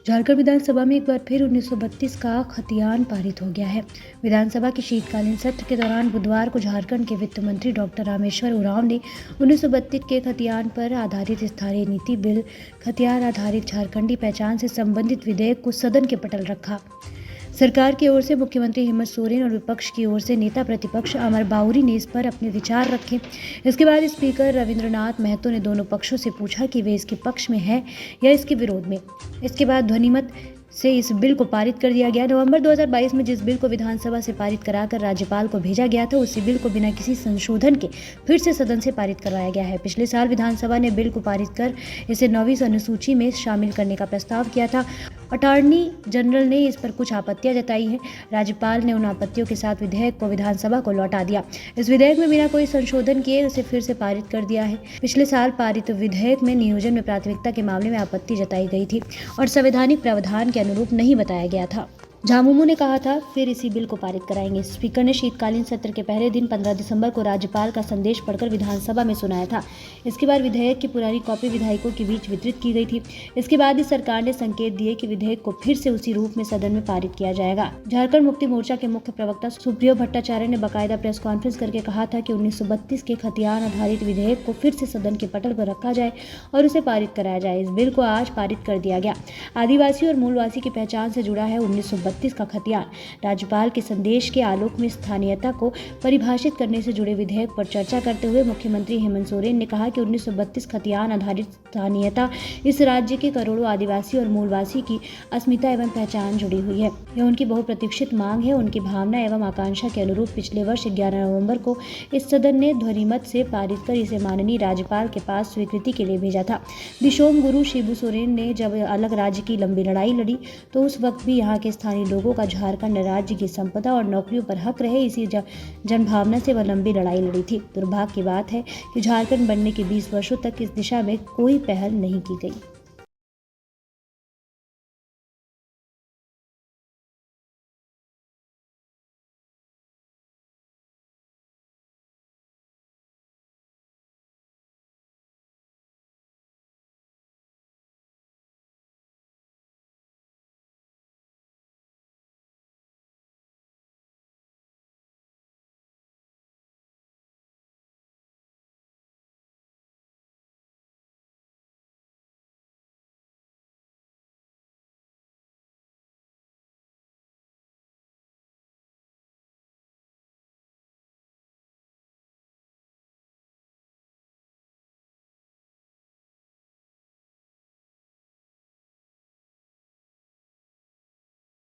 झारखंड विधानसभा में एक बार फिर 1932 का खतियान पारित हो गया है। विधानसभा के शीतकालीन सत्र के दौरान बुधवार को झारखंड के वित्त मंत्री डॉक्टर रामेश्वर उरांव ने 1932 के खतियान पर आधारित स्थानीय नीति बिल खतियान आधारित झारखंडी पहचान से संबंधित विधेयक को सदन के पटल रखा। सरकार की ओर से मुख्यमंत्री हेमंत सोरेन और विपक्ष की ओर से नेता प्रतिपक्ष अमर बाउरी ने इस पर अपने विचार रखे। इसके बाद स्पीकर रविंद्रनाथ महतो ने दोनों पक्षों से पूछा कि वे इसके पक्ष में हैं या इसके विरोध में। इसके बाद ध्वनिमत से इस बिल को पारित कर दिया गया। नवंबर 2022 में जिस बिल को विधानसभा से पारित कराकर राज्यपाल को भेजा गया था, उसी बिल को बिना किसी संशोधन के फिर से सदन से पारित करवाया गया है। पिछले साल विधानसभा ने बिल को पारित कर इसे 9वीं अनुसूची में शामिल करने का प्रस्ताव किया था। अटॉर्नी जनरल ने इस पर कुछ आपत्तियां जताई हैं। राज्यपाल ने उन आपत्तियों के साथ विधेयक को विधानसभा को लौटा दिया। इस विधेयक में बिना कोई संशोधन किए उसे फिर से पारित कर दिया है। पिछले साल पारित विधेयक में नियोजन में प्राथमिकता के मामले में आपत्ति जताई गई थी और संवैधानिक प्रावधान के अनुरूप नहीं बताया गया था। झामुमो ने कहा था फिर इसी बिल को पारित कराएंगे। स्पीकर ने शीतकालीन सत्र के पहले दिन 15 दिसंबर को राज्यपाल का संदेश पढ़कर विधानसभा में सुनाया था। इसके बाद विधेयक की पुरानी कॉपी विधायकों के बीच वितरित की गई थी। इसके बाद ही सरकार ने संकेत दिए कि विधेयक को फिर से उसी रूप में सदन में पारित किया जाएगा। झारखंड मुक्ति मोर्चा के मुख्य प्रवक्ता सुप्रियो भट्टाचार्य ने बाकायदा प्रेस कॉन्फ्रेंस करके कहा था कि 1932 के खतियान आधारित विधेयक को फिर से सदन के पटल पर रखा जाए और उसे पारित कराया जाए। इस बिल को आज पारित कर दिया गया। आदिवासी और मूलवासी की पहचान से जुड़ा है 1932 का खतियान। राज्यपाल के संदेश के आलोक में स्थानीयता को परिभाषित करने से जुड़े विधेयक पर चर्चा करते हुए मुख्यमंत्री हेमंत सोरेन ने कहा कि 1932 खतियान आधारित स्थानीयता इस राज्य के करोड़ों आदिवासी और मूलवासी की अस्मिता एवं पहचान जुड़ी हुई है। यह उनकी बहुप्रतीक्षित मांग है। उनकी भावना एवं आकांक्षा के अनुरूप पिछले वर्ष 11 नवंबर को इस सदन ने ध्वनिमत से पारित कर इसे माननीय राज्यपाल के पास स्वीकृति के लिए भेजा था। दिशोम गुरु शिबू सोरेन ने जब अलग राज्य की लंबी लड़ाई लड़ी तो उस वक्त भी यहाँ के स्थानीय लोगों का झारखंड राज्य की संपदा और नौकरियों पर हक रहे, इसी जनभावना से वह लंबी लड़ाई लड़ी थी। दुर्भाग्य की बात है कि झारखंड बनने के 20 वर्षों तक इस दिशा में कोई पहल नहीं की गई।